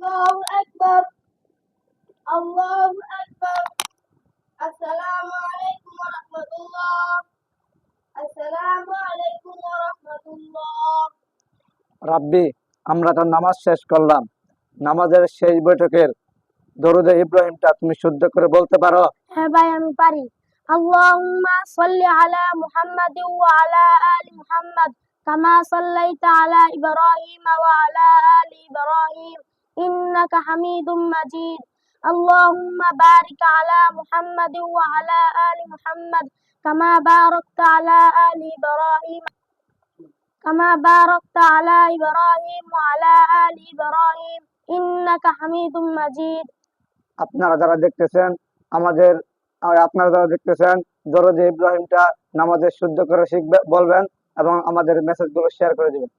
Allahu Akbar. Allahu Akbar. Assalamu alaikum wa rahmatullah. Assalamu alaikum wa rahmatullah. রাব্বি, আমরা তো নামাজ শেষ করলাম। নামাজের শেষ বৈঠকের দরুদে ইব্রাহিমটা তুমি শুদ্ধ করে বলতে পারো? হ্যাঁ ভাই, আমি পারি। আল্লাহুম্মা সাল্লি আলা মুহাম্মাদিন ওয়া আলা আলি মুহাম্মাদ কামা সাল্লাইতা আলা ইব্রাহিম ওয়া আলা আলি ইব্রাহিম ইন্নাকা হামিদুম মাজিদ। আল্লাহুম্মা বারিক আলা মুহাম্মাদিন ওয়া আলা আলি মুহাম্মাদ কামা বারাকতা আলা আলি ইব্রাহিম ওয়া আলা আলি ইব্রাহিম ইন্নাকা হামিদুম মাজিদ। আপনারা যারা দেখতেছেন দরুদে ইব্রাহিমটা নামাজের শুদ্ধ করে শিখবে বলবেন এবং আমাদের মেসেজগুলো শেয়ার করে দিবেন।